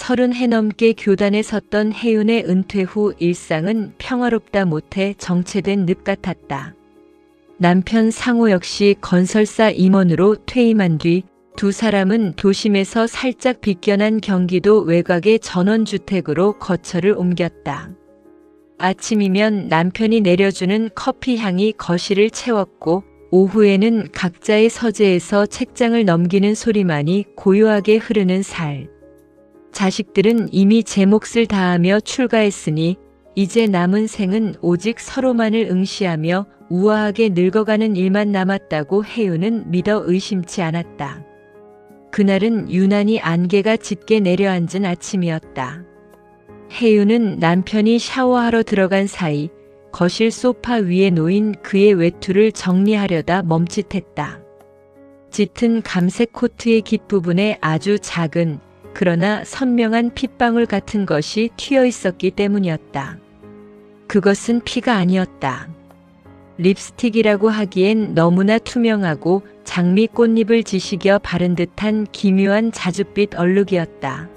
30해 넘게 교단에 섰던 혜윤의 은퇴 후 일상은 평화롭다 못해 정체된 늪 같았다. 남편 상호 역시 건설사 임원으로 퇴임한 뒤 두 사람은 도심에서 살짝 빗겨난 경기도 외곽의 전원주택으로 거처를 옮겼다. 아침이면 남편이 내려주는 커피 향이 거실을 채웠고 오후에는 각자의 서재에서 책장을 넘기는 소리만이 고요하게 흐르는 살. 자식들은 이미 제 몫을 다하며 출가했으니 이제 남은 생은 오직 서로만을 응시하며 우아하게 늙어가는 일만 남았다고 혜윤은 믿어 의심치 않았다. 그날은 유난히 안개가 짙게 내려앉은 아침이었다. 혜윤은 남편이 샤워하러 들어간 사이 거실 소파 위에 놓인 그의 외투를 정리하려다 멈칫했다. 짙은 감색 코트의 깃부분에 아주 작은 그러나 선명한 핏방울 같은 것이 튀어 있었기 때문이었다. 그것은 피가 아니었다. 립스틱이라고 하기엔 너무나 투명하고 장미 꽃잎을 지시겨 바른 듯한 기묘한 자줏빛 얼룩이었다.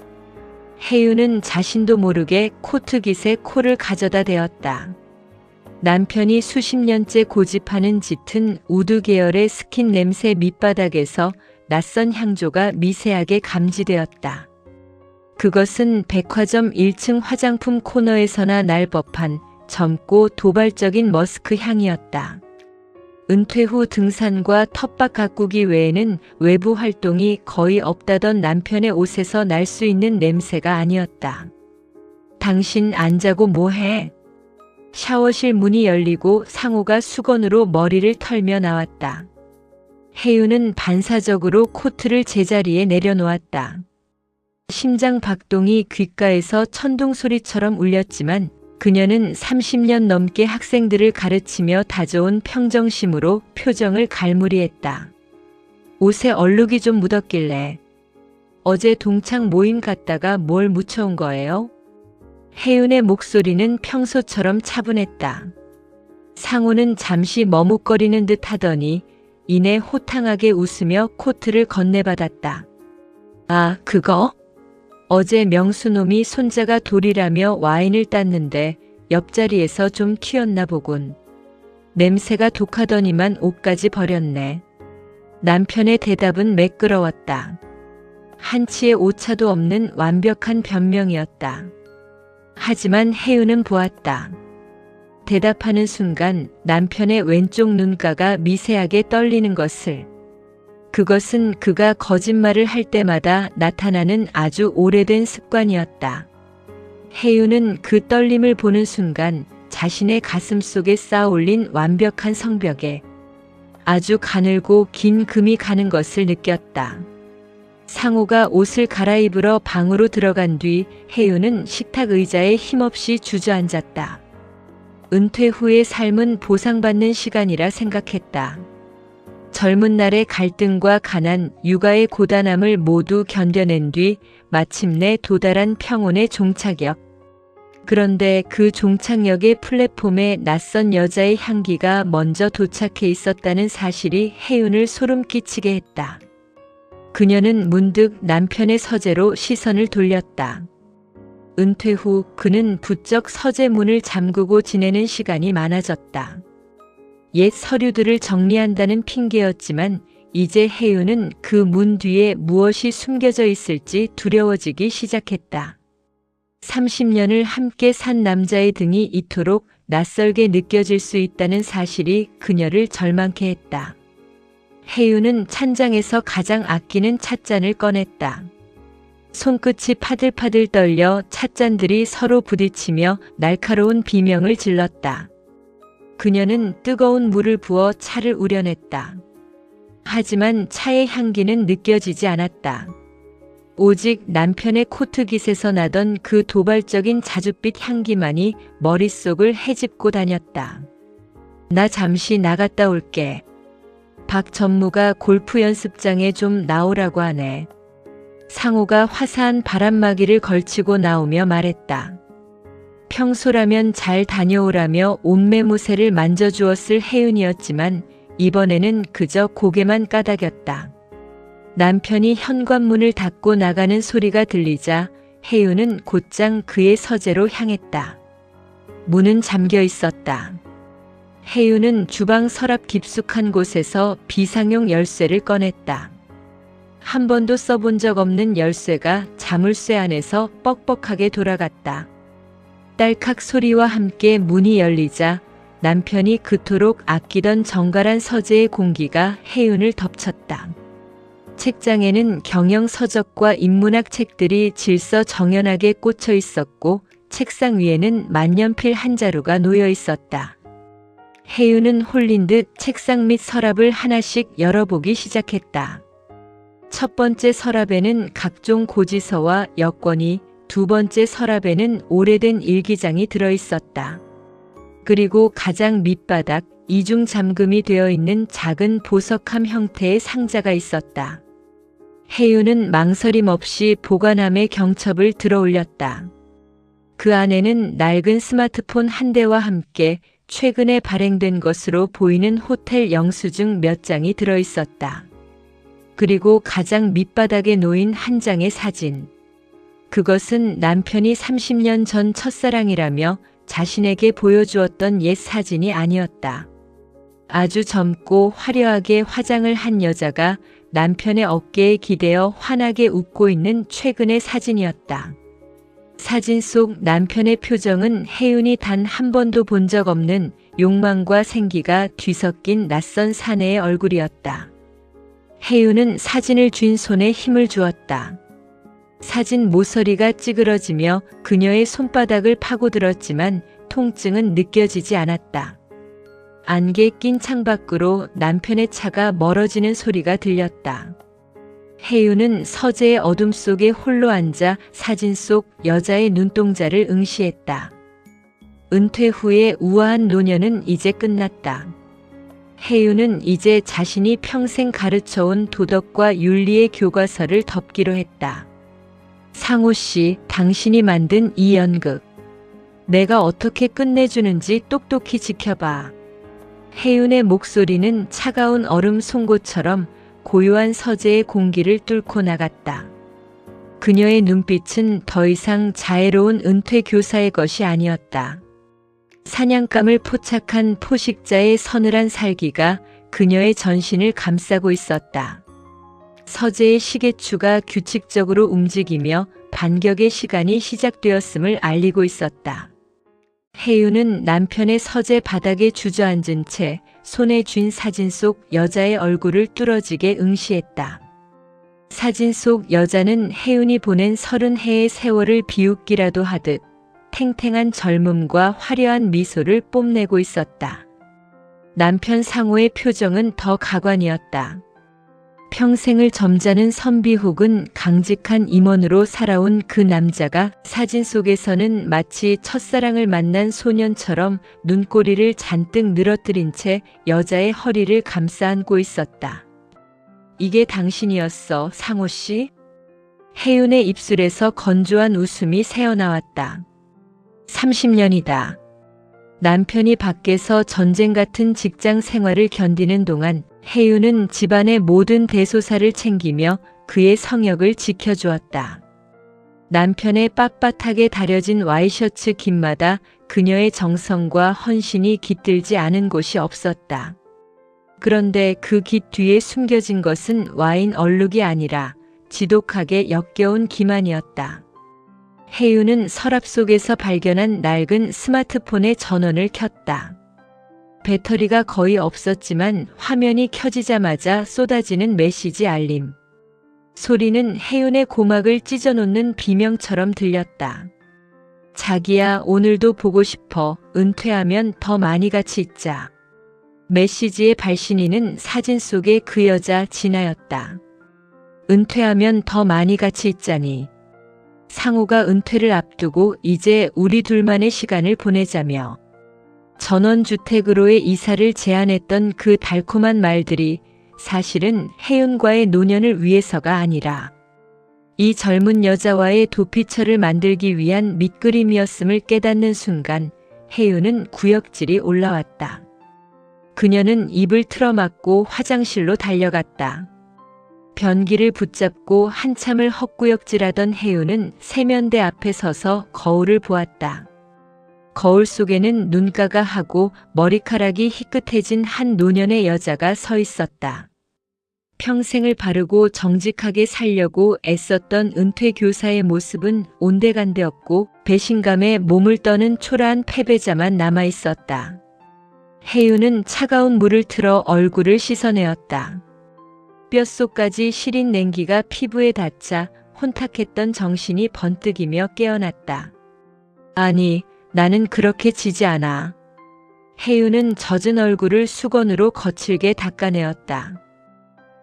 혜윤은 자신도 모르게 코트깃에 코를 가져다 대었다. 남편이 수십 년째 고집하는 짙은 우드 계열의 스킨 냄새 밑바닥에서 낯선 향조가 미세하게 감지되었다. 그것은 백화점 1층 화장품 코너에서나 날 법한 젊고 도발적인 머스크 향이었다. 은퇴 후 등산과 텃밭 가꾸기 외에는 외부 활동이 거의 없다던 남편의 옷에서 날 수 있는 냄새가 아니었다. 당신 안 자고 뭐해? 샤워실 문이 열리고 상호가 수건으로 머리를 털며 나왔다. 혜윤은 반사적으로 코트를 제자리에 내려놓았다. 심장 박동이 귓가에서 천둥 소리처럼 울렸지만 그녀는 30년 넘게 학생들을 가르치며 다져온 평정심으로 표정을 갈무리했다. 옷에 얼룩이 좀 묻었길래 어제 동창 모임 갔다가 뭘 묻혀온 거예요? 혜윤의 목소리는 평소처럼 차분했다. 상호는 잠시 머뭇거리는 듯 하더니 이내 호탕하게 웃으며 코트를 건네받았다. 아, 그거? 어제 명수놈이 손자가 돌이라며 와인을 땄는데 옆자리에서 좀 튀었나 보군. 냄새가 독하더니만 옷까지 버렸네. 남편의 대답은 매끄러웠다. 한치의 오차도 없는 완벽한 변명이었다. 하지만 혜윤은 보았다. 대답하는 순간 남편의 왼쪽 눈가가 미세하게 떨리는 것을. 그것은 그가 거짓말을 할 때마다 나타나는 아주 오래된 습관이었다. 혜윤은 그 떨림을 보는 순간 자신의 가슴 속에 쌓아올린 완벽한 성벽에 아주 가늘고 긴 금이 가는 것을 느꼈다. 상호가 옷을 갈아입으러 방으로 들어간 뒤 혜윤은 식탁 의자에 힘없이 주저앉았다. 은퇴 후의 삶은 보상받는 시간이라 생각했다. 젊은 날의 갈등과 가난, 육아의 고단함을 모두 견뎌낸 뒤 마침내 도달한 평온의 종착역. 그런데 그 종착역의 플랫폼에 낯선 여자의 향기가 먼저 도착해 있었다는 사실이 혜윤을 소름 끼치게 했다. 그녀는 문득 남편의 서재로 시선을 돌렸다. 은퇴 후 그는 부쩍 서재 문을 잠그고 지내는 시간이 많아졌다. 옛 서류들을 정리한다는 핑계였지만 이제 혜윤은 그 문 뒤에 무엇이 숨겨져 있을지 두려워지기 시작했다. 30년을 함께 산 남자의 등이 이토록 낯설게 느껴질 수 있다는 사실이 그녀를 절망케 했다. 혜윤은 찬장에서 가장 아끼는 찻잔을 꺼냈다. 손끝이 파들파들 떨려 찻잔들이 서로 부딪히며 날카로운 비명을 질렀다. 그녀는 뜨거운 물을 부어 차를 우려냈다. 하지만 차의 향기는 느껴지지 않았다. 오직 남편의 코트깃에서 나던 그 도발적인 자줏빛 향기만이 머릿속을 헤집고 다녔다. 나 잠시 나갔다 올게. 박 전무가 골프 연습장에 좀 나오라고 하네. 상호가 화사한 바람막이를 걸치고 나오며 말했다. 평소라면 잘 다녀오라며 옷매무새를 만져주었을 혜윤이었지만 이번에는 그저 고개만 까닥였다. 남편이 현관문을 닫고 나가는 소리가 들리자 혜윤은 곧장 그의 서재로 향했다. 문은 잠겨 있었다. 혜윤은 주방 서랍 깊숙한 곳에서 비상용 열쇠를 꺼냈다. 한 번도 써본 적 없는 열쇠가 자물쇠 안에서 뻑뻑하게 돌아갔다. 딸칵 소리와 함께 문이 열리자 남편이 그토록 아끼던 정갈한 서재의 공기가 혜윤을 덮쳤다. 책장에는 경영 서적과 인문학 책들이 질서 정연하게 꽂혀 있었고 책상 위에는 만년필 한 자루가 놓여 있었다. 혜윤은 홀린 듯 책상 및 서랍을 하나씩 열어보기 시작했다. 첫 번째 서랍에는 각종 고지서와 여권이, 두 번째 서랍에는 오래된 일기장이 들어 있었다. 그리고 가장 밑바닥 이중 잠금이 되어 있는 작은 보석함 형태의 상자가 있었다. 혜윤은 망설임 없이 보관함의 경첩을 들어 올렸다. 그 안에는 낡은 스마트폰 한 대와 함께 최근에 발행된 것으로 보이는 호텔 영수증 몇 장이 들어 있었다. 그리고 가장 밑바닥에 놓인 한 장의 사진. 그것은 남편이 30년 전 첫사랑이라며 자신에게 보여주었던 옛 사진이 아니었다. 아주 젊고 화려하게 화장을 한 여자가 남편의 어깨에 기대어 환하게 웃고 있는 최근의 사진이었다. 사진 속 남편의 표정은 혜윤이 단 한 번도 본 적 없는 욕망과 생기가 뒤섞인 낯선 사내의 얼굴이었다. 혜윤은 사진을 쥔 손에 힘을 주었다. 사진 모서리가 찌그러지며 그녀의 손바닥을 파고들었지만 통증은 느껴지지 않았다. 안개 낀 창밖으로 남편의 차가 멀어지는 소리가 들렸다. 혜윤은 서재의 어둠 속에 홀로 앉아 사진 속 여자의 눈동자를 응시했다. 은퇴 후의 우아한 노년은 이제 끝났다. 혜윤은 이제 자신이 평생 가르쳐온 도덕과 윤리의 교과서를 덮기로 했다. 상호 씨, 당신이 만든 이 연극. 내가 어떻게 끝내주는지 똑똑히 지켜봐. 혜윤의 목소리는 차가운 얼음 송곳처럼 고요한 서재의 공기를 뚫고 나갔다. 그녀의 눈빛은 더 이상 자애로운 은퇴 교사의 것이 아니었다. 사냥감을 포착한 포식자의 서늘한 살기가 그녀의 전신을 감싸고 있었다. 서재의 시계추가 규칙적으로 움직이며 반격의 시간이 시작되었음을 알리고 있었다. 혜윤은 남편의 서재 바닥에 주저앉은 채 손에 쥔 사진 속 여자의 얼굴을 뚫어지게 응시했다. 사진 속 여자는 혜윤이 보낸 30해의 세월을 비웃기라도 하듯 탱탱한 젊음과 화려한 미소를 뽐내고 있었다. 남편 상호의 표정은 더 가관이었다. 평생을 점잖은 선비 혹은 강직한 임원으로 살아온 그 남자가 사진 속에서는 마치 첫사랑을 만난 소년처럼 눈꼬리를 잔뜩 늘어뜨린 채 여자의 허리를 감싸 안고 있었다. 이게 당신이었어, 상호 씨? 혜윤의 입술에서 건조한 웃음이 새어나왔다. 30년이다. 남편이 밖에서 전쟁 같은 직장 생활을 견디는 동안 혜윤은 집안의 모든 대소사를 챙기며 그의 성역을 지켜주었다. 남편의 빳빳하게 다려진 와이셔츠 깃마다 그녀의 정성과 헌신이 깃들지 않은 곳이 없었다. 그런데 그 깃 뒤에 숨겨진 것은 와인 얼룩이 아니라 지독하게 역겨운 기만이었다. 혜윤은 서랍 속에서 발견한 낡은 스마트폰의 전원을 켰다. 배터리가 거의 없었지만 화면이 켜지자마자 쏟아지는 메시지 알림. 소리는 혜윤의 고막을 찢어놓는 비명처럼 들렸다. 자기야, 오늘도 보고 싶어. 은퇴하면 더 많이 같이 있자. 메시지의 발신인은 사진 속의 그 여자 진아였다. 은퇴하면 더 많이 같이 있자니. 상호가 은퇴를 앞두고 이제 우리 둘만의 시간을 보내자며 전원주택으로의 이사를 제안했던 그 달콤한 말들이 사실은 혜윤과의 노년을 위해서가 아니라 이 젊은 여자와의 도피처를 만들기 위한 밑그림이었음을 깨닫는 순간 혜윤은 구역질이 올라왔다. 그녀는 입을 틀어막고 화장실로 달려갔다. 변기를 붙잡고 한참을 헛구역질하던 혜윤은 세면대 앞에 서서 거울을 보았다. 거울 속에는 눈가가 하고 머리카락이 희끗해진 한 노년의 여자가 서 있었다. 평생을 바르고 정직하게 살려고 애썼던 은퇴 교사의 모습은 온데간데없고 배신감에 몸을 떠는 초라한 패배자만 남아 있었다. 혜윤은 차가운 물을 틀어 얼굴을 씻어내었다. 뼛속까지 시린 냉기가 피부에 닿자 혼탁했던 정신이 번뜩이며 깨어났다. 아니, 나는 그렇게 지지 않아. 혜윤은 젖은 얼굴을 수건으로 거칠게 닦아내었다.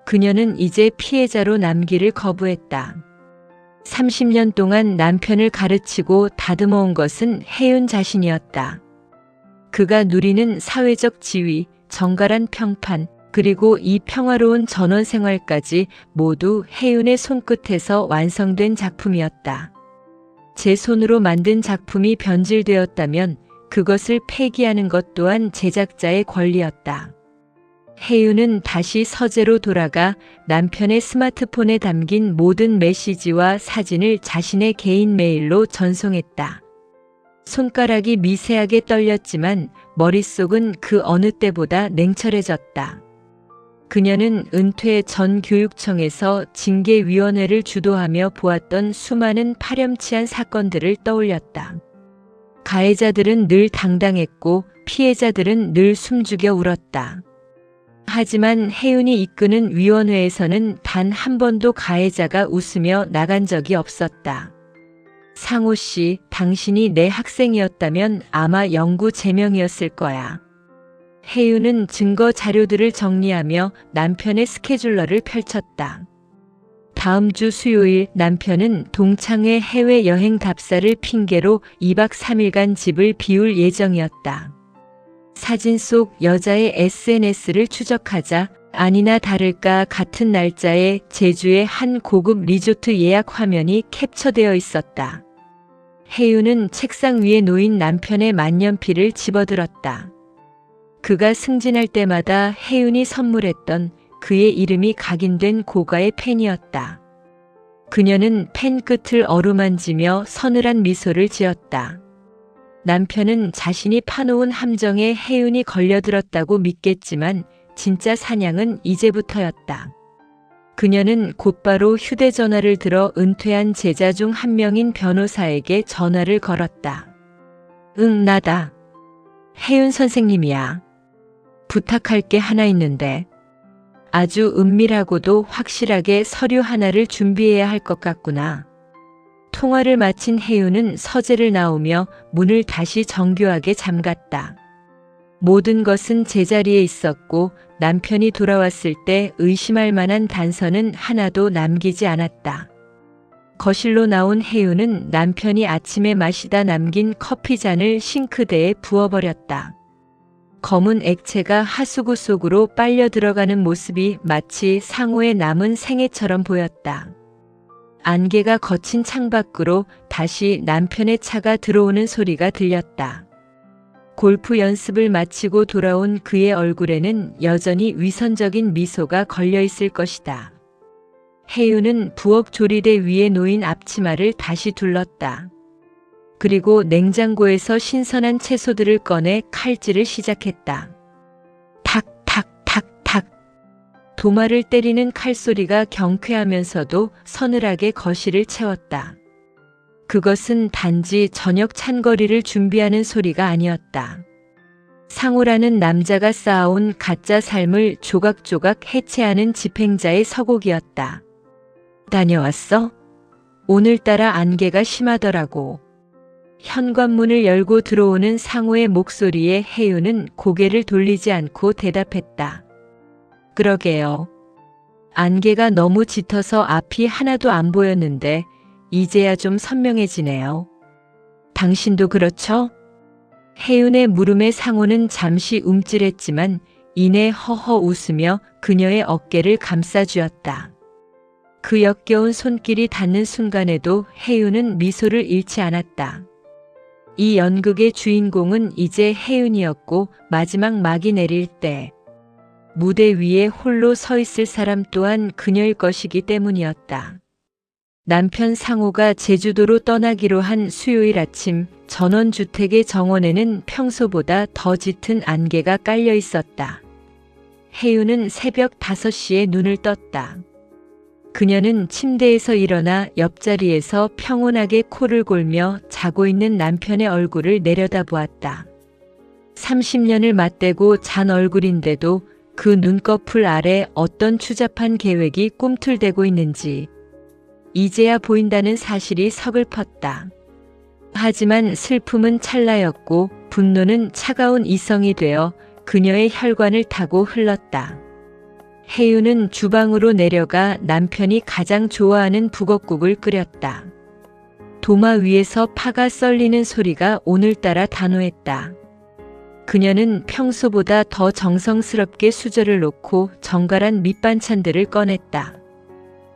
그녀는 이제 피해자로 남기를 거부했다. 30년 동안 남편을 가르치고 다듬어온 것은 혜윤 자신이었다. 그가 누리는 사회적 지위, 정갈한 평판, 그리고 이 평화로운 전원 생활까지 모두 혜윤의 손끝에서 완성된 작품이었다. 제 손으로 만든 작품이 변질되었다면 그것을 폐기하는 것 또한 제작자의 권리였다. 혜윤은 다시 서재로 돌아가 남편의 스마트폰에 담긴 모든 메시지와 사진을 자신의 개인 메일로 전송했다. 손가락이 미세하게 떨렸지만 머릿속은 그 어느 때보다 냉철해졌다. 그녀는 은퇴 전 교육청에서 징계위원회를 주도하며 보았던 수많은 파렴치한 사건들을 떠올렸다. 가해자들은 늘 당당했고 피해자들은 늘 숨죽여 울었다. 하지만 혜윤이 이끄는 위원회에서는 단 한 번도 가해자가 웃으며 나간 적이 없었다. 상호 씨, 당신이 내 학생이었다면 아마 영구 제명이었을 거야. 혜윤은 증거 자료들을 정리하며 남편의 스케줄러를 펼쳤다. 다음 주 수요일 남편은 동창회 해외여행 답사를 핑계로 2박 3일간 집을 비울 예정이었다. 사진 속 여자의 SNS를 추적하자 아니나 다를까 같은 날짜에 제주의 한 고급 리조트 예약 화면이 캡처되어 있었다. 혜윤은 책상 위에 놓인 남편의 만년필을 집어들었다. 그가 승진할 때마다 혜윤이 선물했던 그의 이름이 각인된 고가의 펜이었다. 그녀는 펜 끝을 어루만지며 서늘한 미소를 지었다. 남편은 자신이 파놓은 함정에 혜윤이 걸려들었다고 믿겠지만 진짜 사냥은 이제부터였다. 그녀는 곧바로 휴대전화를 들어 은퇴한 제자 중 한 명인 변호사에게 전화를 걸었다. 응, 나다. 혜윤 선생님이야. 부탁할 게 하나 있는데 아주 은밀하고도 확실하게 서류 하나를 준비해야 할 것 같구나. 통화를 마친 혜윤은 서재를 나오며 문을 다시 정교하게 잠갔다. 모든 것은 제자리에 있었고 남편이 돌아왔을 때 의심할 만한 단서는 하나도 남기지 않았다. 거실로 나온 혜윤은 남편이 아침에 마시다 남긴 커피잔을 싱크대에 부어버렸다. 검은 액체가 하수구 속으로 빨려 들어가는 모습이 마치 상호의 남은 생애처럼 보였다. 안개가 거친 창밖으로 다시 남편의 차가 들어오는 소리가 들렸다. 골프 연습을 마치고 돌아온 그의 얼굴에는 여전히 위선적인 미소가 걸려 있을 것이다. 혜윤은 부엌 조리대 위에 놓인 앞치마를 다시 둘렀다. 그리고 냉장고에서 신선한 채소들을 꺼내 칼질을 시작했다. 탁탁탁탁. 도마를 때리는 칼소리가 경쾌하면서도 서늘하게 거실을 채웠다. 그것은 단지 저녁 찬거리를 준비하는 소리가 아니었다. 상호라는 남자가 쌓아온 가짜 삶을 조각조각 해체하는 집행자의 서곡이었다. 다녀왔어? 오늘따라 안개가 심하더라고. 현관문을 열고 들어오는 상호의 목소리에 혜윤은 고개를 돌리지 않고 대답했다. 그러게요. 안개가 너무 짙어서 앞이 하나도 안 보였는데 이제야 좀 선명해지네요. 당신도 그렇죠? 혜윤의 물음에 상호는 잠시 움찔했지만 이내 허허 웃으며 그녀의 어깨를 감싸주었다. 그 역겨운 손길이 닿는 순간에도 혜윤은 미소를 잃지 않았다. 이 연극의 주인공은 이제 혜윤이었고 마지막 막이 내릴 때 무대 위에 홀로 서 있을 사람 또한 그녀일 것이기 때문이었다. 남편 상호가 제주도로 떠나기로 한 수요일 아침, 전원주택의 정원에는 평소보다 더 짙은 안개가 깔려 있었다. 혜윤은 새벽 5시에 눈을 떴다. 그녀는 침대에서 일어나 옆자리에서 평온하게 코를 골며 자고 있는 남편의 얼굴을 내려다보았다. 30년을 맞대고 잔 얼굴인데도 그 눈꺼풀 아래 어떤 추잡한 계획이 꿈틀대고 있는지 이제야 보인다는 사실이 서글펐다. 하지만 슬픔은 찰나였고 분노는 차가운 이성이 되어 그녀의 혈관을 타고 흘렀다. 혜윤은 주방으로 내려가 남편이 가장 좋아하는 북엇국을 끓였다. 도마 위에서 파가 썰리는 소리가 오늘따라 단호했다. 그녀는 평소보다 더 정성스럽게 수저를 놓고 정갈한 밑반찬들을 꺼냈다.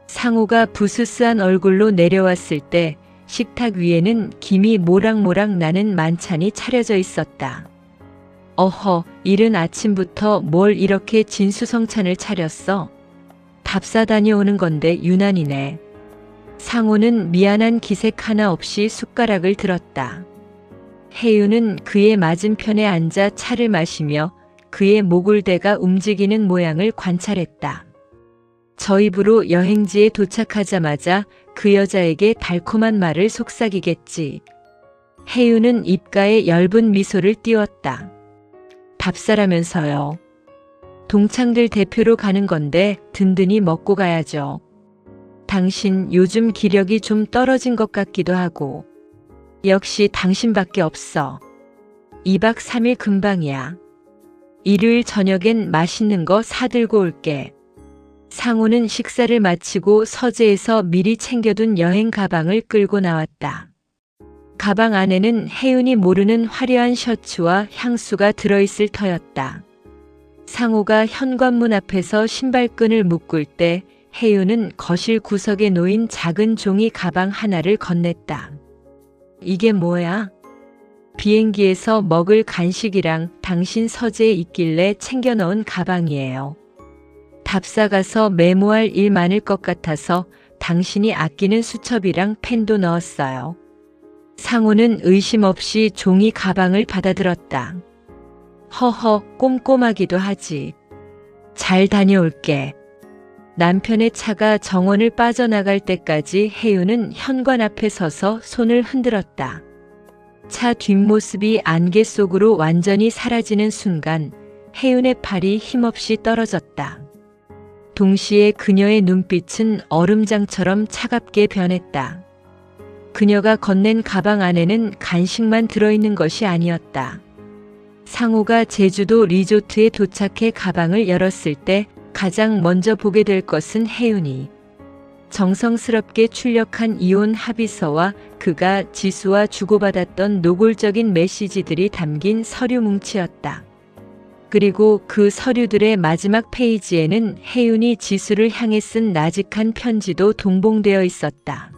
상호가 부스스한 얼굴로 내려왔을 때 식탁 위에는 김이 모락모락 나는 만찬이 차려져 있었다. 어허, 이른 아침부터 뭘 이렇게 진수성찬을 차렸어? 답사 다녀오는 건데 유난이네. 상호는 미안한 기색 하나 없이 숟가락을 들었다. 혜윤은 그의 맞은편에 앉아 차를 마시며 그의 목울대가 움직이는 모양을 관찰했다. 저 입으로 여행지에 도착하자마자 그 여자에게 달콤한 말을 속삭이겠지. 혜윤은 입가에 엷은 미소를 띄웠다. 답사라면서요. 동창들 대표로 가는 건데 든든히 먹고 가야죠. 당신 요즘 기력이 좀 떨어진 것 같기도 하고. 역시 당신밖에 없어. 2박 3일 금방이야. 일요일 저녁엔 맛있는 거 사들고 올게. 상호는 식사를 마치고 서재에서 미리 챙겨둔 여행 가방을 끌고 나왔다. 가방 안에는 혜윤이 모르는 화려한 셔츠와 향수가 들어있을 터였다. 상호가 현관문 앞에서 신발끈을 묶을 때 혜윤은 거실 구석에 놓인 작은 종이 가방 하나를 건넸다. 이게 뭐야? 비행기에서 먹을 간식이랑 당신 서재에 있길래 챙겨 넣은 가방이에요. 답사 가서 메모할 일 많을 것 같아서 당신이 아끼는 수첩이랑 펜도 넣었어요. 상호는 의심 없이 종이 가방을 받아들었다. 허허, 꼼꼼하기도 하지. 잘 다녀올게. 남편의 차가 정원을 빠져나갈 때까지 혜윤은 현관 앞에 서서 손을 흔들었다. 차 뒷모습이 안개 속으로 완전히 사라지는 순간 혜윤의 팔이 힘없이 떨어졌다. 동시에 그녀의 눈빛은 얼음장처럼 차갑게 변했다. 그녀가 건넨 가방 안에는 간식만 들어있는 것이 아니었다. 상호가 제주도 리조트에 도착해 가방을 열었을 때 가장 먼저 보게 될 것은 혜윤이 정성스럽게 출력한 이혼 합의서와 그가 지수와 주고받았던 노골적인 메시지들이 담긴 서류 뭉치였다. 그리고 그 서류들의 마지막 페이지에는 혜윤이 지수를 향해 쓴 나직한 편지도 동봉되어 있었다.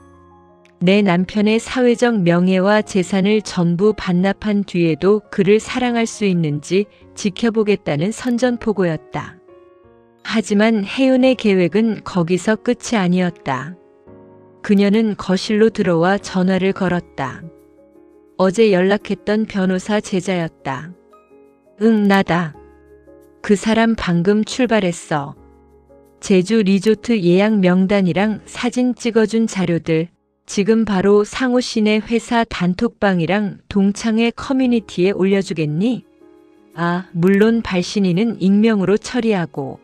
내 남편의 사회적 명예와 재산을 전부 반납한 뒤에도 그를 사랑할 수 있는지 지켜보겠다는 선전포고였다. 하지만 혜윤의 계획은 거기서 끝이 아니었다. 그녀는 거실로 들어와 전화를 걸었다. 어제 연락했던 변호사 제자였다. 응, 나다. 그 사람 방금 출발했어. 제주 리조트 예약 명단이랑 사진 찍어준 자료들 지금 바로 상호 씨네 회사 단톡방이랑 동창회 커뮤니티에 올려주겠니? 아, 물론 발신인은 익명으로 처리하고.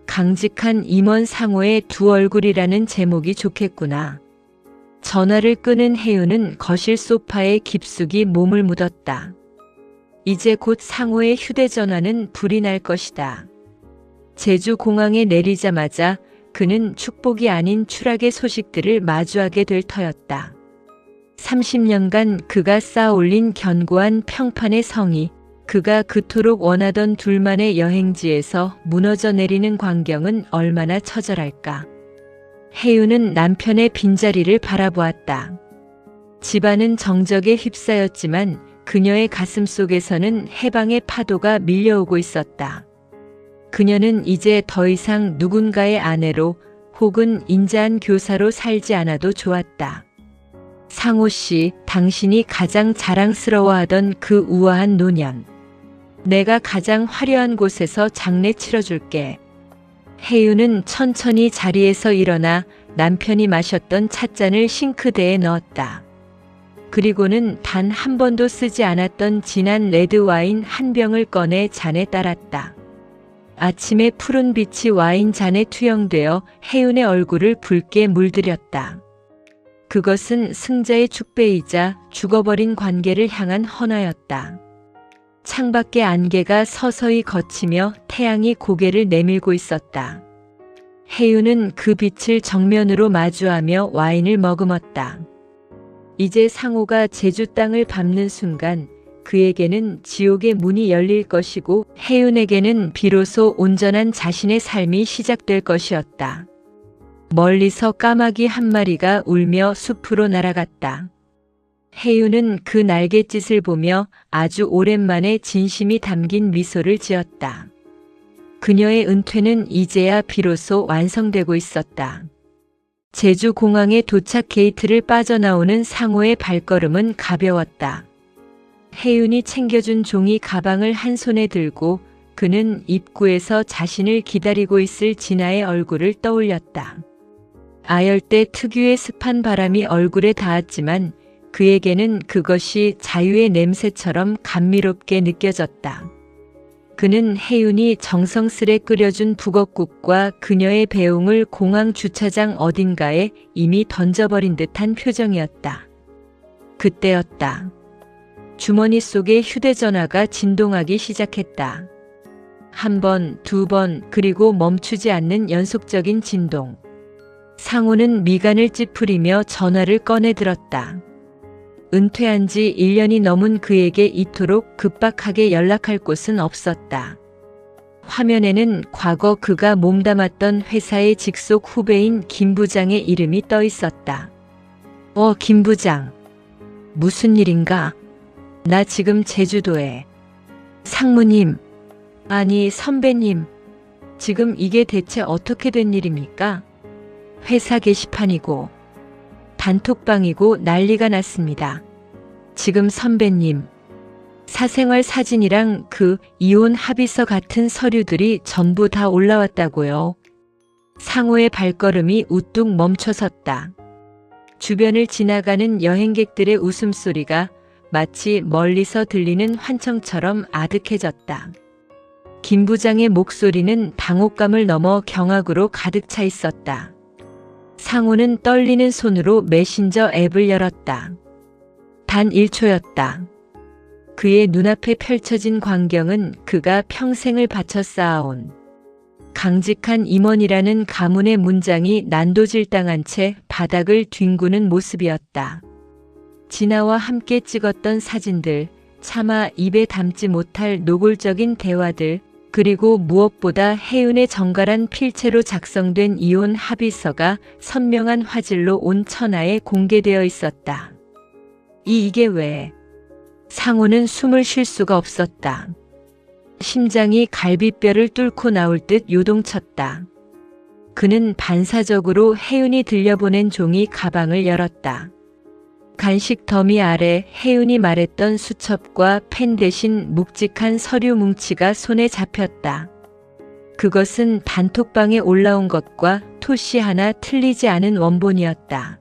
강직한 임원 상호의 두 얼굴이라는 제목이 좋겠구나. 전화를 끊은 혜윤은 거실 소파에 깊숙이 몸을 묻었다. 이제 곧 상호의 휴대전화는 불이 날 것이다. 제주 공항에 내리자마자 그는 축복이 아닌 추락의 소식들을 마주하게 될 터였다. 30년간 그가 쌓아올린 견고한 평판의 성이 그가 그토록 원하던 둘만의 여행지에서 무너져 내리는 광경은 얼마나 처절할까. 혜윤은 남편의 빈자리를 바라보았다. 집안은 정적에 휩싸였지만 그녀의 가슴 속에서는 해방의 파도가 밀려오고 있었다. 그녀는 이제 더 이상 누군가의 아내로 혹은 인자한 교사로 살지 않아도 좋았다. 상호 씨, 당신이 가장 자랑스러워하던 그 우아한 노년. 내가 가장 화려한 곳에서 장례 치러줄게. 혜윤은 천천히 자리에서 일어나 남편이 마셨던 찻잔을 싱크대에 넣었다. 그리고는 단 한 번도 쓰지 않았던 진한 레드와인 한 병을 꺼내 잔에 따랐다. 아침의 푸른 빛이 와인 잔에 투영되어 혜윤의 얼굴을 붉게 물들였다. 그것은 승자의 축배이자 죽어버린 관계를 향한 헌화였다. 창밖의 안개가 서서히 걷히며 태양이 고개를 내밀고 있었다. 혜윤은 그 빛을 정면으로 마주하며 와인을 머금었다. 이제 상호가 제주 땅을 밟는 순간 그에게는 지옥의 문이 열릴 것이고 혜윤에게는 비로소 온전한 자신의 삶이 시작될 것이었다. 멀리서 까마귀 한 마리가 울며 숲으로 날아갔다. 혜윤은 그 날갯짓을 보며 아주 오랜만에 진심이 담긴 미소를 지었다. 그녀의 은퇴는 이제야 비로소 완성되고 있었다. 제주 공항의 도착 게이트를 빠져나오는 상호의 발걸음은 가벼웠다. 혜윤이 챙겨준 종이 가방을 한 손에 들고 그는 입구에서 자신을 기다리고 있을 진아의 얼굴을 떠올렸다. 아열대 특유의 습한 바람이 얼굴에 닿았지만 그에게는 그것이 자유의 냄새처럼 감미롭게 느껴졌다. 그는 혜윤이 정성스레 끓여준 북엇국과 그녀의 배웅을 공항 주차장 어딘가에 이미 던져버린 듯한 표정이었다. 그때였다. 주머니 속의 휴대전화가 진동하기 시작했다. 한 번, 두 번, 그리고 멈추지 않는 연속적인 진동. 상호는 미간을 찌푸리며 전화를 꺼내 들었다. 은퇴한 지 1년이 넘은 그에게 이토록 급박하게 연락할 곳은 없었다. 화면에는 과거 그가 몸담았던 회사의 직속 후배인 김 부장의 이름이 떠 있었다. 김 부장. 무슨 일인가? 나 지금 제주도에. 상무님. 아니, 선배님. 지금 이게 대체 어떻게 된 일입니까? 회사 게시판이고 단톡방이고 난리가 났습니다. 지금 선배님. 사생활 사진이랑 그 이혼 합의서 같은 서류들이 전부 다 올라왔다고요. 상호의 발걸음이 우뚝 멈춰섰다. 주변을 지나가는 여행객들의 웃음소리가 마치 멀리서 들리는 환청처럼 아득해졌다. 김 부장의 목소리는 당혹감을 넘어 경악으로 가득 차 있었다. 상호는 떨리는 손으로 메신저 앱을 열었다. 단 1초였다. 그의 눈앞에 펼쳐진 광경은 그가 평생을 바쳐 쌓아온 강직한 임원이라는 가문의 문장이 난도질당한 채 바닥을 뒹구는 모습이었다. 진아와 함께 찍었던 사진들, 차마 입에 담지 못할 노골적인 대화들, 그리고 무엇보다 혜윤의 정갈한 필체로 작성된 이혼 합의서가 선명한 화질로 온 천하에 공개되어 있었다. 이게 왜? 상호는 숨을 쉴 수가 없었다. 심장이 갈비뼈를 뚫고 나올 듯 요동쳤다. 그는 반사적으로 혜윤이 들려보낸 종이 가방을 열었다. 간식 더미 아래 혜윤이 말했던 수첩과 펜 대신 묵직한 서류 뭉치가 손에 잡혔다. 그것은 단톡방에 올라온 것과 토시 하나 틀리지 않은 원본이었다.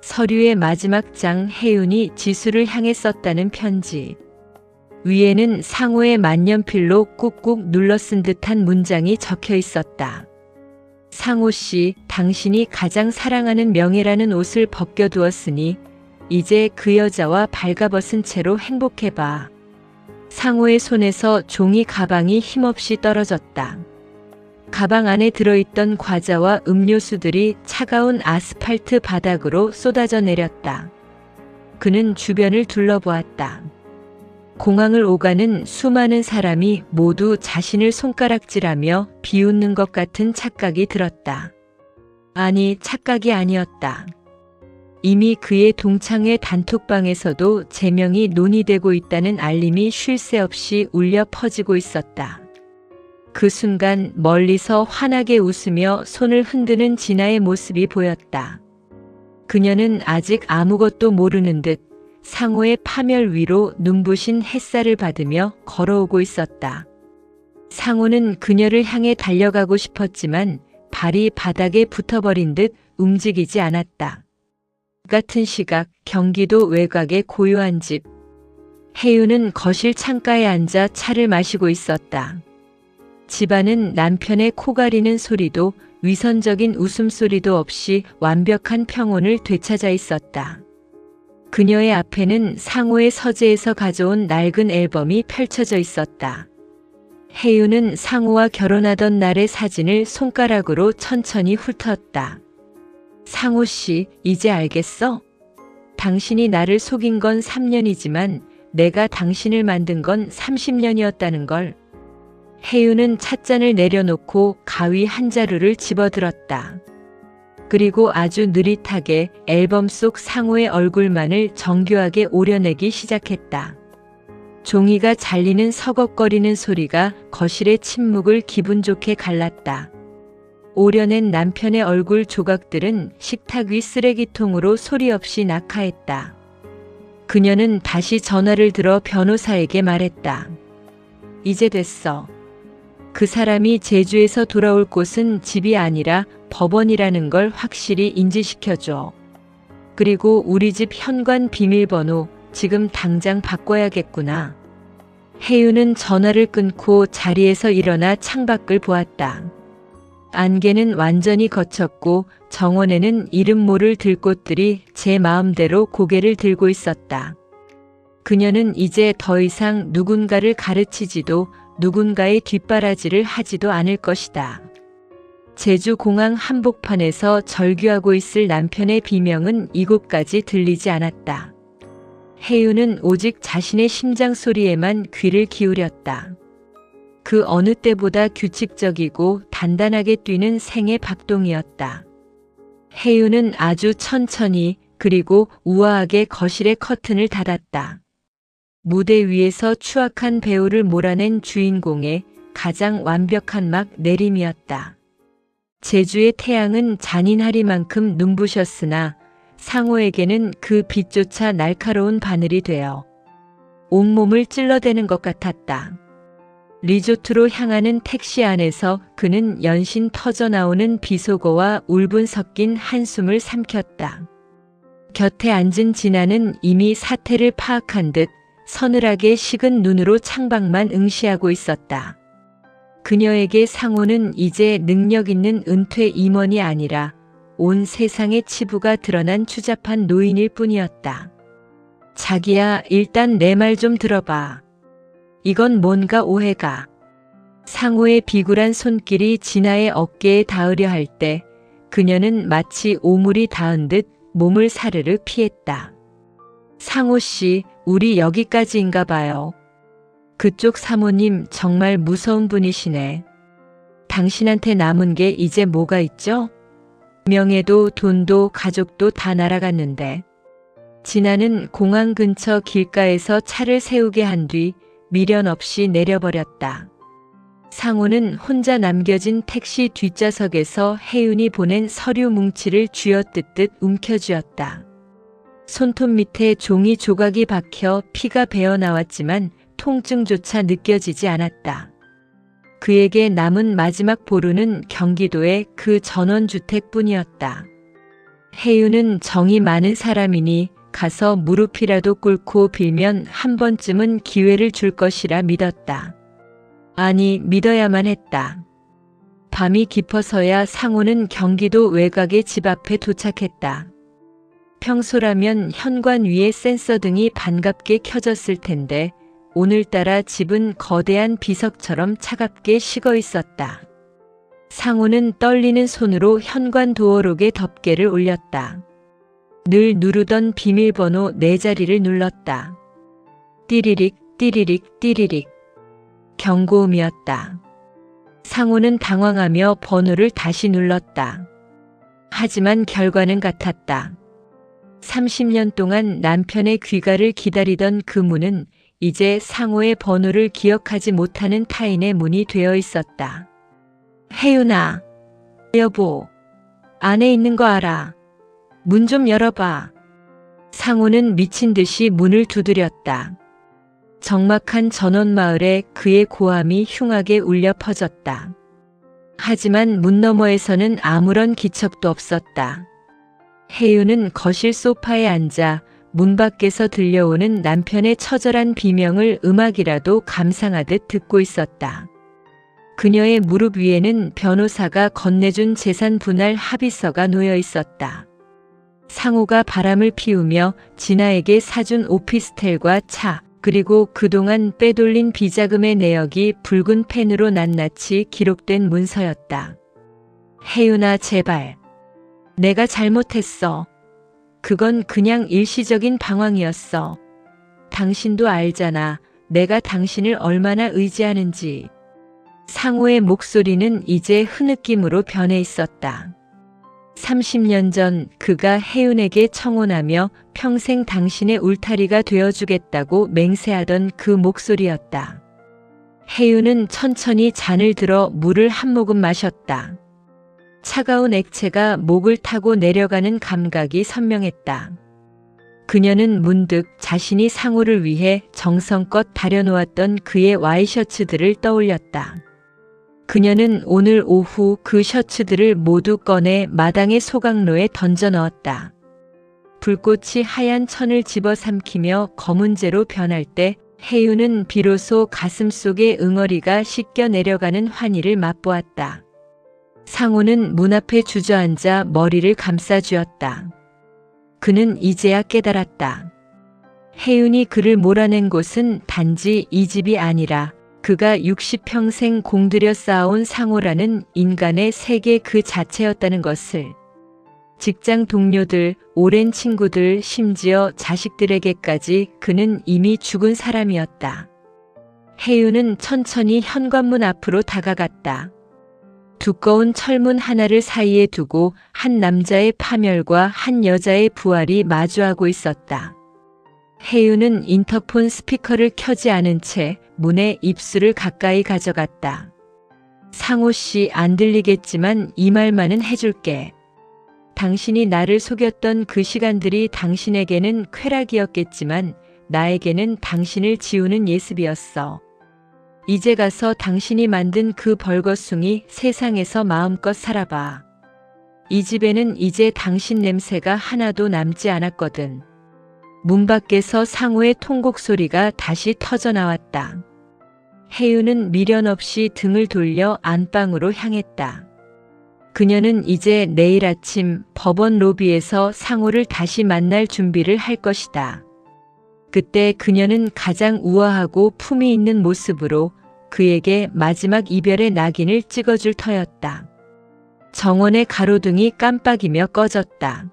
서류의 마지막 장 혜윤이 지수를 향해 썼다는 편지. 위에는 상호의 만년필로 꾹꾹 눌러 쓴 듯한 문장이 적혀 있었다. 상호 씨, 당신이 가장 사랑하는 명예라는 옷을 벗겨두었으니 이제 그 여자와 발가벗은 채로 행복해봐. 상호의 손에서 종이 가방이 힘없이 떨어졌다. 가방 안에 들어있던 과자와 음료수들이 차가운 아스팔트 바닥으로 쏟아져 내렸다. 그는 주변을 둘러보았다. 공항을 오가는 수많은 사람이 모두 자신을 손가락질하며 비웃는 것 같은 착각이 들었다. 아니, 착각이 아니었다. 이미 그의 동창회 단톡방에서도 제명이 논의되고 있다는 알림이 쉴 새 없이 울려 퍼지고 있었다. 그 순간 멀리서 환하게 웃으며 손을 흔드는 진아의 모습이 보였다. 그녀는 아직 아무것도 모르는 듯 상호의 파멸 위로 눈부신 햇살을 받으며 걸어오고 있었다. 상호는 그녀를 향해 달려가고 싶었지만 발이 바닥에 붙어버린 듯 움직이지 않았다. 같은 시각 경기도 외곽의 고요한 집. 혜윤은 거실 창가에 앉아 차를 마시고 있었다. 집안은 남편의 코 가리는 소리도 위선적인 웃음소리도 없이 완벽한 평온을 되찾아 있었다. 그녀의 앞에는 상호의 서재에서 가져온 낡은 앨범이 펼쳐져 있었다. 혜윤은 상호와 결혼하던 날의 사진을 손가락으로 천천히 훑었다. 상호 씨, 이제 알겠어? 당신이 나를 속인 건 3년이지만 내가 당신을 만든 건 30년이었다는 걸. 혜윤은 찻잔을 내려놓고 가위 한 자루를 집어들었다. 그리고 아주 느릿하게 앨범 속 상호의 얼굴만을 정교하게 오려내기 시작했다. 종이가 잘리는 서걱거리는 소리가 거실의 침묵을 기분 좋게 갈랐다. 오려낸 남편의 얼굴 조각들은 식탁 위 쓰레기통으로 소리 없이 낙하했다. 그녀는 다시 전화를 들어 변호사에게 말했다. 이제 됐어. 그 사람이 제주에서 돌아올 곳은 집이 아니라 법원이라는 걸 확실히 인지시켜줘. 그리고 우리 집 현관 비밀번호 지금 당장 바꿔야겠구나. 혜윤은 전화를 끊고 자리에서 일어나 창밖을 보았다. 안개는 완전히 걷혔고 정원에는 이름 모를 들꽃들이 제 마음대로 고개를 들고 있었다. 그녀는 이제 더 이상 누군가를 가르치지도 누군가의 뒷바라지를 하지도 않을 것이다. 제주공항 한복판에서 절규하고 있을 남편의 비명은 이곳까지 들리지 않았다. 혜윤은 오직 자신의 심장 소리에만 귀를 기울였다. 그 어느 때보다 규칙적이고 단단하게 뛰는 생의 박동이었다. 혜윤은 아주 천천히 그리고 우아하게 거실의 커튼을 닫았다. 무대 위에서 추악한 배우를 몰아낸 주인공의 가장 완벽한 막 내림이었다. 제주의 태양은 잔인하리만큼 눈부셨으나 상호에게는 그 빛조차 날카로운 바늘이 되어 온몸을 찔러대는 것 같았다. 리조트로 향하는 택시 안에서 그는 연신 터져나오는 비속어와 울분 섞인 한숨을 삼켰다. 곁에 앉은 진아는 이미 사태를 파악한 듯 서늘하게 식은 눈으로 창밖만 응시하고 있었다. 그녀에게 상호는 이제 능력 있는 은퇴 임원이 아니라 온 세상의 치부가 드러난 추잡한 노인일 뿐이었다. 자기야, 일단 내 말 좀 들어봐. 이건 뭔가 오해가. 상호의 비굴한 손길이 진아의 어깨에 닿으려 할 때 그녀는 마치 오물이 닿은 듯 몸을 사르르 피했다. 상호 씨, 우리 여기까지인가 봐요. 그쪽 사모님 정말 무서운 분이시네. 당신한테 남은 게 이제 뭐가 있죠? 명예도 돈도 가족도 다 날아갔는데. 진아는 공항 근처 길가에서 차를 세우게 한 뒤 미련 없이 내려버렸다. 상호는 혼자 남겨진 택시 뒷좌석에서 혜윤이 보낸 서류 뭉치를 쥐어뜯듯 움켜쥐었다. 손톱 밑에 종이 조각이 박혀 피가 배어나왔지만 통증조차 느껴지지 않았다. 그에게 남은 마지막 보루는 경기도의 그 전원주택뿐이었다. 혜윤은 정이 많은 사람이니 가서 무릎이라도 꿇고 빌면 한 번쯤은 기회를 줄 것이라 믿었다. 아니, 믿어야만 했다. 밤이 깊어서야 상호는 경기도 외곽의 집 앞에 도착했다. 평소라면 현관 위에 센서 등이 반갑게 켜졌을 텐데 오늘따라 집은 거대한 비석처럼 차갑게 식어 있었다. 상호는 떨리는 손으로 현관 도어록에 덮개를 올렸다. 늘 누르던 비밀번호 4자리를 눌렀다. 띠리릭 띠리릭 띠리릭. 경고음이었다. 상호는 당황하며 번호를 다시 눌렀다. 하지만 결과는 같았다. 30년 동안 남편의 귀가를 기다리던 그 문은 이제 상호의 번호를 기억하지 못하는 타인의 문이 되어 있었다. 혜윤아, 여보, 안에 있는 거 알아. 문 좀 열어봐. 상호는 미친 듯이 문을 두드렸다. 적막한 전원마을에 그의 고함이 흉하게 울려 퍼졌다. 하지만 문 너머에서는 아무런 기척도 없었다. 혜윤은 거실 소파에 앉아 문 밖에서 들려오는 남편의 처절한 비명을 음악이라도 감상하듯 듣고 있었다. 그녀의 무릎 위에는 변호사가 건네준 재산 분할 합의서가 놓여 있었다. 상호가 바람을 피우며 진아에게 사준 오피스텔과 차, 그리고 그동안 빼돌린 비자금의 내역이 붉은 펜으로 낱낱이 기록된 문서였다. 혜윤아, 제발. 내가 잘못했어. 그건 그냥 일시적인 방황이었어. 당신도 알잖아. 내가 당신을 얼마나 의지하는지. 상호의 목소리는 이제 흐느낌으로 변해 있었다. 30년 전 그가 혜윤에게 청혼하며 평생 당신의 울타리가 되어주겠다고 맹세하던 그 목소리였다. 혜윤은 천천히 잔을 들어 물을 한 모금 마셨다. 차가운 액체가 목을 타고 내려가는 감각이 선명했다. 그녀는 문득 자신이 상호를 위해 정성껏 다려놓았던 그의 와이셔츠들을 떠올렸다. 그녀는 오늘 오후 그 셔츠들을 모두 꺼내 마당의 소각로에 던져 넣었다. 불꽃이 하얀 천을 집어삼키며 검은재로 변할 때 혜윤은 비로소 가슴속의 응어리가 씻겨 내려가는 환희를 맛보았다. 상호는 문 앞에 주저앉아 머리를 감싸쥐었다. 그는 이제야 깨달았다. 혜윤이 그를 몰아낸 곳은 단지 이 집이 아니라 그가 60평생 공들여 쌓아온 상호라는 인간의 세계 그 자체였다는 것을. 직장 동료들, 오랜 친구들, 심지어 자식들에게까지 그는 이미 죽은 사람이었다. 혜윤은 천천히 현관문 앞으로 다가갔다. 두꺼운 철문 하나를 사이에 두고 한 남자의 파멸과 한 여자의 부활이 마주하고 있었다. 혜윤은 인터폰 스피커를 켜지 않은 채 문에 입술을 가까이 가져갔다. 상호 씨, 안 들리겠지만 이 말만은 해줄게. 당신이 나를 속였던 그 시간들이 당신에게는 쾌락이었겠지만 나에게는 당신을 지우는 예습이었어. 이제 가서 당신이 만든 그 벌거숭이 세상에서 마음껏 살아봐. 이 집에는 이제 당신 냄새가 하나도 남지 않았거든. 문 밖에서 상호의 통곡 소리가 다시 터져나왔다. 혜윤은 미련 없이 등을 돌려 안방으로 향했다. 그녀는 이제 내일 아침 법원 로비에서 상호를 다시 만날 준비를 할 것이다. 그때 그녀는 가장 우아하고 품위 있는 모습으로 그에게 마지막 이별의 낙인을 찍어줄 터였다. 정원의 가로등이 깜빡이며 꺼졌다.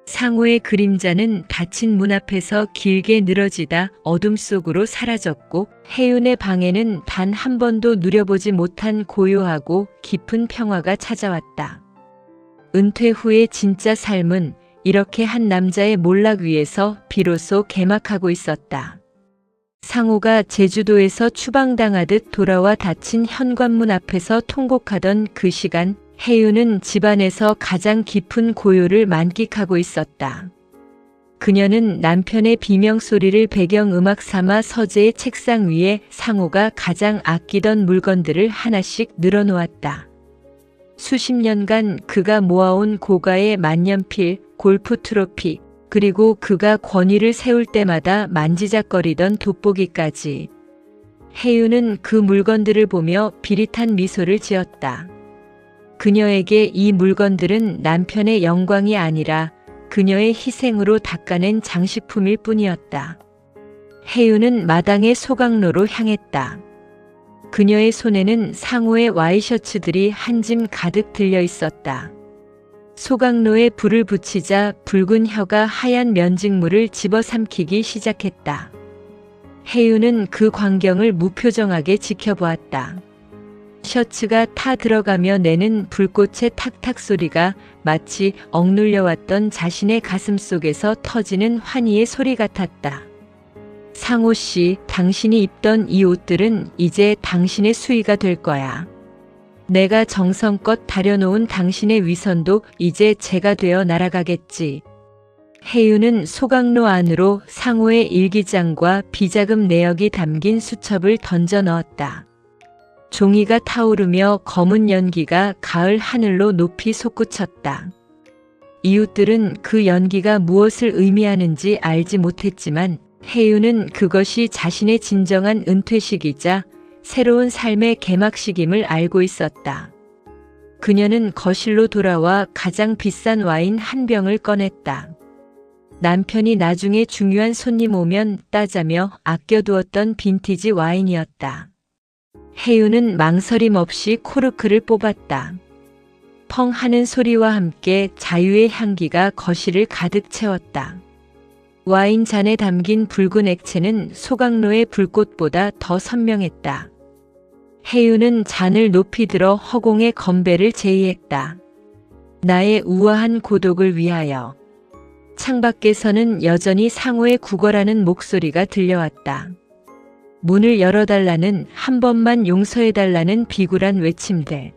상호의 그림자는 닫힌 문 앞에서 길게 늘어지다 어둠 속으로 사라졌고 혜윤의 방에는 단 한 번도 누려보지 못한 고요하고 깊은 평화가 찾아왔다. 은퇴 후의 진짜 삶은 이렇게 한 남자의 몰락 위에서 비로소 개막하고 있었다. 상호가 제주도에서 추방당하듯 돌아와 닫힌 현관문 앞에서 통곡하던 그 시간, 혜윤은 집안에서 가장 깊은 고요를 만끽하고 있었다. 그녀는 남편의 비명소리를 배경음악 삼아 서재의 책상 위에 상호가 가장 아끼던 물건들을 하나씩 늘어놓았다. 수십 년간 그가 모아온 고가의 만년필, 골프 트로피, 그리고 그가 권위를 세울 때마다 만지작거리던 돋보기까지. 혜윤은 그 물건들을 보며 비릿한 미소를 지었다. 그녀에게 이 물건들은 남편의 영광이 아니라 그녀의 희생으로 닦아낸 장식품일 뿐이었다. 혜윤은 마당의 소각로로 향했다. 그녀의 손에는 상호의 와이셔츠들이 한 짐 가득 들려 있었다. 소각로에 불을 붙이자 붉은 혀가 하얀 면직물을 집어삼키기 시작했다. 혜윤은 그 광경을 무표정하게 지켜보았다. 셔츠가 타 들어가며 내는 불꽃의 탁탁 소리가 마치 억눌려왔던 자신의 가슴 속에서 터지는 환희의 소리 같았다. 상호 씨, 당신이 입던 이 옷들은 이제 당신의 수의가 될 거야. 내가 정성껏 다려놓은 당신의 위선도 이제 제가 되어 날아가겠지. 혜윤은 소각로 안으로 상호의 일기장과 비자금 내역이 담긴 수첩을 던져 넣었다. 종이가 타오르며 검은 연기가 가을 하늘로 높이 솟구쳤다. 이웃들은 그 연기가 무엇을 의미하는지 알지 못했지만 혜윤은 그것이 자신의 진정한 은퇴식이자 새로운 삶의 개막식임을 알고 있었다. 그녀는 거실로 돌아와 가장 비싼 와인 한 병을 꺼냈다. 남편이 나중에 중요한 손님 오면 따자며 아껴두었던 빈티지 와인이었다. 혜윤은 망설임 없이 코르크를 뽑았다. 펑 하는 소리와 함께 자유의 향기가 거실을 가득 채웠다. 와인 잔에 담긴 붉은 액체는 소각로의 불꽃보다 더 선명했다. 혜윤은 잔을 높이 들어 허공에 건배를 제의했다. 나의 우아한 고독을 위하여. 창밖에서는 여전히 상호의 구걸하는 목소리가 들려왔다. 문을 열어달라는, 한 번만 용서해달라는 비굴한 외침들.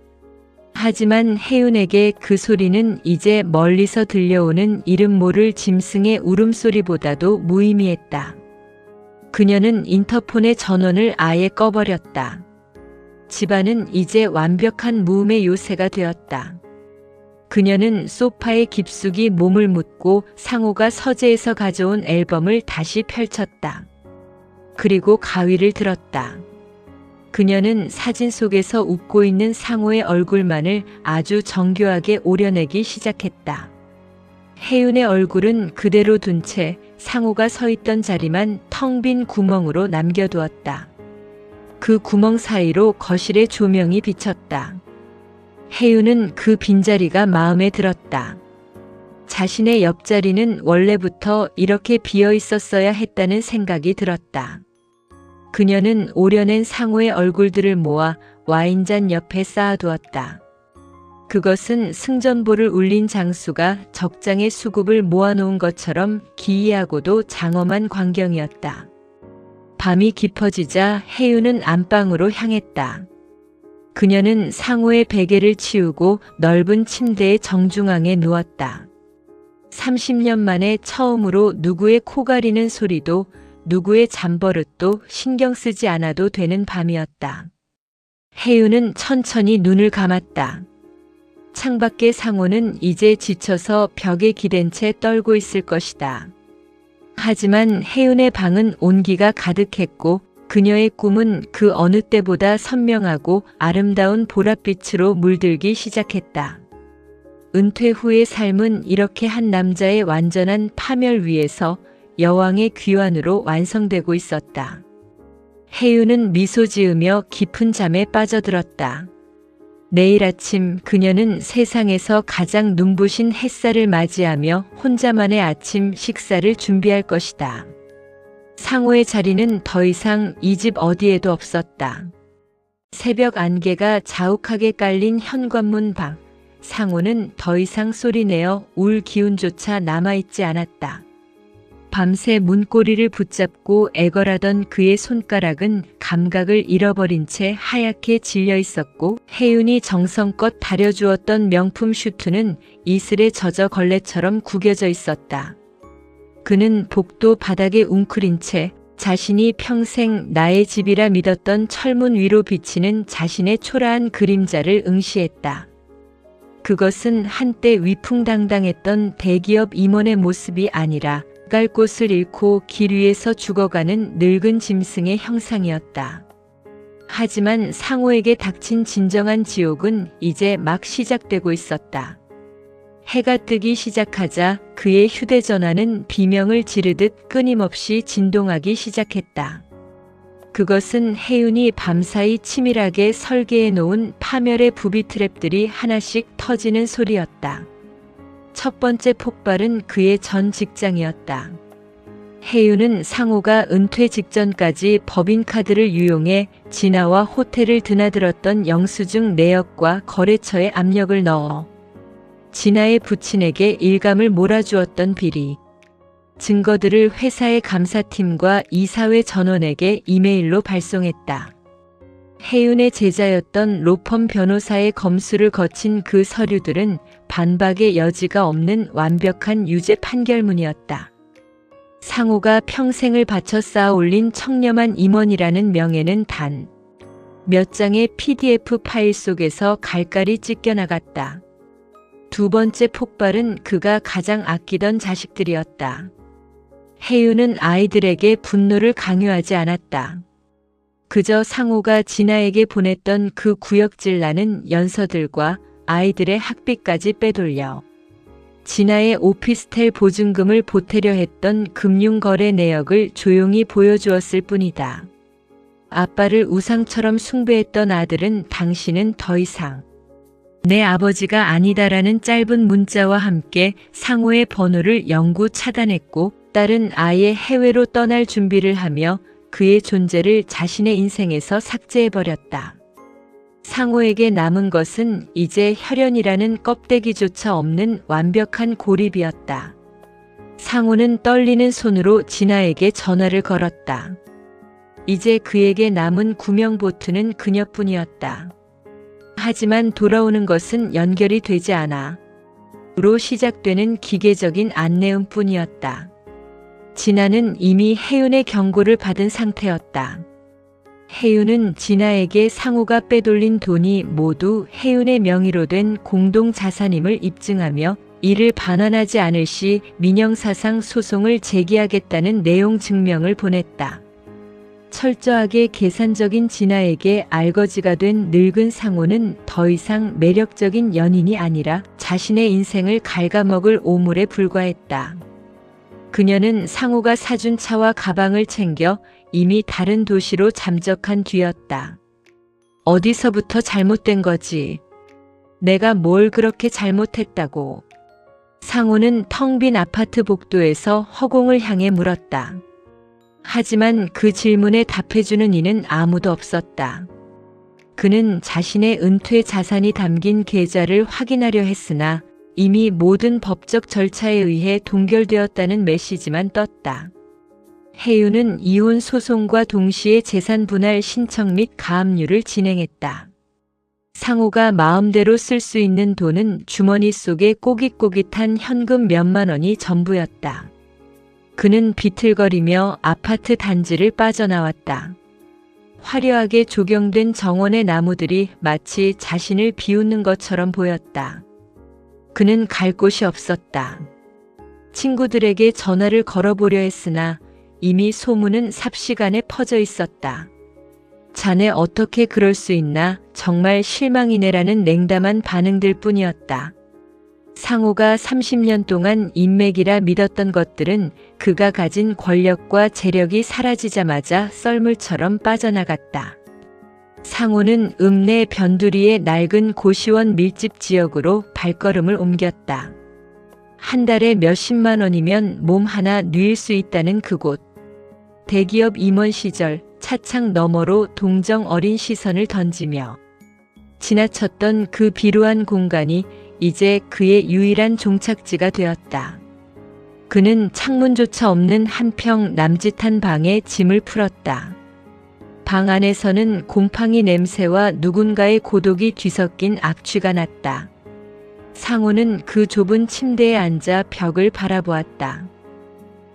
하지만 혜윤에게 그 소리는 이제 멀리서 들려오는 이름 모를 짐승의 울음소리보다도 무의미했다. 그녀는 인터폰의 전원을 아예 꺼버렸다. 집안은 이제 완벽한 무음의 요새가 되었다. 그녀는 소파에 깊숙이 몸을 묻고 상호가 서재에서 가져온 앨범을 다시 펼쳤다. 그리고 가위를 들었다. 그녀는 사진 속에서 웃고 있는 상호의 얼굴만을 아주 정교하게 오려내기 시작했다. 혜윤의 얼굴은 그대로 둔 채 상호가 서 있던 자리만 텅 빈 구멍으로 남겨두었다. 그 구멍 사이로 거실의 조명이 비쳤다. 혜윤은 그 빈자리가 마음에 들었다. 자신의 옆자리는 원래부터 이렇게 비어 있었어야 했다는 생각이 들었다. 그녀는 오려낸 상호의 얼굴들을 모아 와인잔 옆에 쌓아두었다. 그것은 승전보를 울린 장수가 적장의 수급을 모아놓은 것처럼 기이하고도 장엄한 광경이었다. 밤이 깊어지자 혜윤은 안방으로 향했다. 그녀는 상호의 베개를 치우고 넓은 침대의 정중앙에 누웠다. 30년 만에 처음으로 누구의 코 가리는 소리도 누구의 잠버릇도 신경 쓰지 않아도 되는 밤이었다. 혜윤은 천천히 눈을 감았다. 창밖의 상호는 이제 지쳐서 벽에 기댄 채 떨고 있을 것이다. 하지만 혜윤의 방은 온기가 가득했고 그녀의 꿈은 그 어느 때보다 선명하고 아름다운 보랏빛으로 물들기 시작했다. 은퇴 후의 삶은 이렇게 한 남자의 완전한 파멸 위에서 여왕의 귀환으로 완성되고 있었다. 혜윤은 미소 지으며 깊은 잠에 빠져들었다. 내일 아침 그녀는 세상에서 가장 눈부신 햇살을 맞이하며 혼자만의 아침 식사를 준비할 것이다. 상호의 자리는 더 이상 이 집 어디에도 없었다. 새벽 안개가 자욱하게 깔린 현관문 밖, 상호는 더 이상 소리내어 울 기운조차 남아있지 않았다. 밤새 문고리를 붙잡고 애걸하던 그의 손가락은 감각을 잃어버린 채 하얗게 질려 있었고 혜윤이 정성껏 다려주었던 명품 슈트는 이슬에 젖어 걸레처럼 구겨져 있었다. 그는 복도 바닥에 웅크린 채 자신이 평생 나의 집이라 믿었던 철문 위로 비치는 자신의 초라한 그림자를 응시했다. 그것은 한때 위풍당당했던 대기업 임원의 모습이 아니라 갈 곳을 잃고 길 위에서 죽어가는 늙은 짐승의 형상이었다. 하지만 상호에게 닥친 진정한 지옥은 이제 막 시작되고 있었다. 해가 뜨기 시작하자 그의 휴대전화는 비명을 지르듯 끊임없이 진동하기 시작했다. 그것은 혜윤이 밤사이 치밀하게 설계해 놓은 파멸의 부비 트랩들이 하나씩 터지는 소리였다. 첫 번째 폭발은 그의 전 직장이었다. 혜윤은 상호가 은퇴 직전까지 법인카드를 유용해 진아와 호텔을 드나들었던 영수증 내역과 거래처에 압력을 넣어 진아의 부친에게 일감을 몰아주었던 비리. 증거들을 회사의 감사팀과 이사회 전원에게 이메일로 발송했다. 혜윤의 제자였던 로펌 변호사의 검수를 거친 그 서류들은 반박의 여지가 없는 완벽한 유죄 판결문이었다. 상호가 평생을 바쳐 쌓아 올린 청렴한 임원이라는 명예는 단 몇 장의 PDF 파일 속에서 갈갈이 찢겨나갔다. 두 번째 폭발은 그가 가장 아끼던 자식들이었다. 혜윤은 아이들에게 분노를 강요하지 않았다. 그저 상호가 진아에게 보냈던 그 구역질 나는 연서들과 아이들의 학비까지 빼돌려 진아의 오피스텔 보증금을 보태려 했던 금융거래 내역을 조용히 보여주었을 뿐이다. 아빠를 우상처럼 숭배했던 아들은 당신은 더 이상 내 아버지가 아니다라는 짧은 문자와 함께 상호의 번호를 영구 차단했고 딸은 아예 해외로 떠날 준비를 하며 그의 존재를 자신의 인생에서 삭제해버렸다. 상호에게 남은 것은 이제 혈연이라는 껍데기조차 없는 완벽한 고립이었다. 상호는 떨리는 손으로 진아에게 전화를 걸었다. 이제 그에게 남은 구명보트는 그녀뿐이었다. 하지만 돌아오는 것은 연결이 되지 않아. 로 시작되는 기계적인 안내음뿐이었다. 진아는 이미 혜윤의 경고를 받은 상태였다. 혜윤은 진아에게 상호가 빼돌린 돈이 모두 혜윤의 명의로 된 공동자산임을 입증하며 이를 반환하지 않을 시 민형사상 소송을 제기하겠다는 내용 증명을 보냈다. 철저하게 계산적인 진아에게 알거지가 된 늙은 상호는 더 이상 매력적인 연인이 아니라 자신의 인생을 갉아먹을 오물에 불과했다. 그녀는 상호가 사준 차와 가방을 챙겨 이미 다른 도시로 잠적한 뒤였다. 어디서부터 잘못된 거지? 내가 뭘 그렇게 잘못했다고? 상호는 텅 빈 아파트 복도에서 허공을 향해 물었다. 하지만 그 질문에 답해주는 이는 아무도 없었다. 그는 자신의 은퇴 자산이 담긴 계좌를 확인하려 했으나 이미 모든 법적 절차에 의해 동결되었다는 메시지만 떴다. 혜윤은 이혼 소송과 동시에 재산 분할 신청 및 가압류를 진행했다. 상호가 마음대로 쓸 수 있는 돈은 주머니 속에 꼬깃꼬깃한 현금 몇만 원이 전부였다. 그는 비틀거리며 아파트 단지를 빠져나왔다. 화려하게 조경된 정원의 나무들이 마치 자신을 비웃는 것처럼 보였다. 그는 갈 곳이 없었다. 친구들에게 전화를 걸어보려 했으나 이미 소문은 삽시간에 퍼져 있었다. 자네 어떻게 그럴 수 있나? 정말 실망이네라는 냉담한 반응들 뿐이었다. 상호가 30년 동안 인맥이라 믿었던 것들은 그가 가진 권력과 재력이 사라지자마자 썰물처럼 빠져나갔다. 상호는 읍내 변두리의 낡은 고시원 밀집 지역으로 발걸음을 옮겼다. 한 달에 몇십만 원이면 몸 하나 누일 수 있다는 그곳. 대기업 임원 시절 차창 너머로 동정 어린 시선을 던지며 지나쳤던 그 비루한 공간이 이제 그의 유일한 종착지가 되었다. 그는 창문조차 없는 한평 남짓한 방에 짐을 풀었다. 방 안에서는 곰팡이 냄새와 누군가의 고독이 뒤섞인 악취가 났다. 상호는 그 좁은 침대에 앉아 벽을 바라보았다.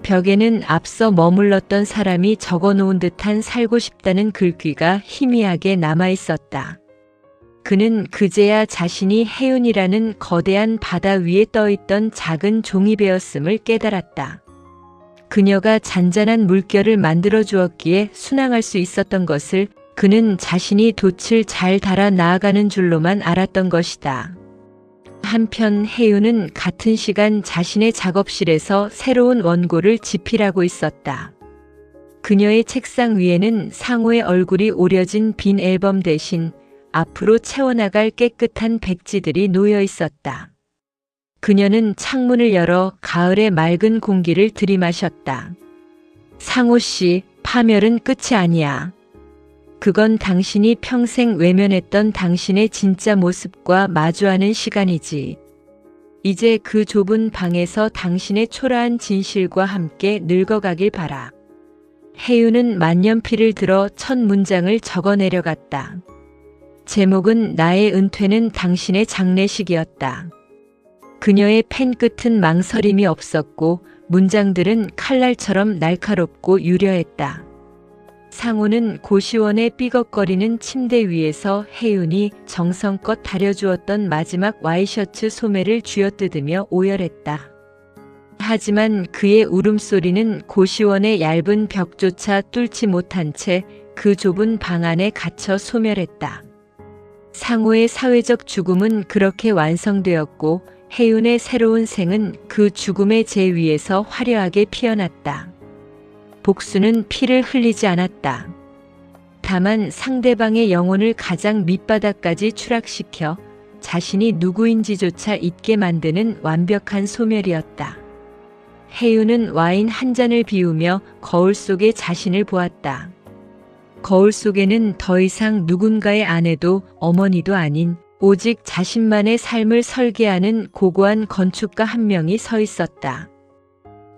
벽에는 앞서 머물렀던 사람이 적어놓은 듯한 살고 싶다는 글귀가 희미하게 남아있었다. 그는 그제야 자신이 혜윤이라는 거대한 바다 위에 떠있던 작은 종이배였음을 깨달았다. 그녀가 잔잔한 물결을 만들어 주었기에 순항할 수 있었던 것을 그는 자신이 돛을 잘 달아 나아가는 줄로만 알았던 것이다. 한편 혜윤은 같은 시간 자신의 작업실에서 새로운 원고를 집필하고 있었다. 그녀의 책상 위에는 상호의 얼굴이 오려진 빈 앨범 대신 앞으로 채워나갈 깨끗한 백지들이 놓여 있었다. 그녀는 창문을 열어 가을의 맑은 공기를 들이마셨다. 상호 씨, 파멸은 끝이 아니야. 그건 당신이 평생 외면했던 당신의 진짜 모습과 마주하는 시간이지. 이제 그 좁은 방에서 당신의 초라한 진실과 함께 늙어가길 바라. 해유는 만년필을 들어 첫 문장을 적어 내려갔다. 제목은 나의 은퇴는 당신의 장례식이었다. 그녀의 펜 끝은 망설임이 없었고 문장들은 칼날처럼 날카롭고 유려했다. 상우는 고시원의 삐걱거리는 침대 위에서 해윤이 정성껏 다려주었던 마지막 와이셔츠 소매를 쥐어뜯으며 오열했다. 하지만 그의 울음소리는 고시원의 얇은 벽조차 뚫지 못한 채 그 좁은 방 안에 갇혀 소멸했다. 상우의 사회적 죽음은 그렇게 완성되었고 해윤의 새로운 생은 그 죽음의 제 위에서 화려하게 피어났다. 복수는 피를 흘리지 않았다. 다만 상대방의 영혼을 가장 밑바닥까지 추락시켜 자신이 누구인지조차 잊게 만드는 완벽한 소멸이었다. 해윤은 와인 한 잔을 비우며 거울 속에 자신을 보았다. 거울 속에는 더 이상 누군가의 아내도 어머니도 아닌 오직 자신만의 삶을 설계하는 고고한 건축가 한 명이 서 있었다.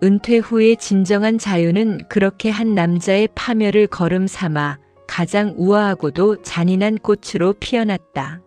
은퇴 후의 진정한 자유는 그렇게 한 남자의 파멸을 걸음 삼아 가장 우아하고도 잔인한 꽃으로 피어났다.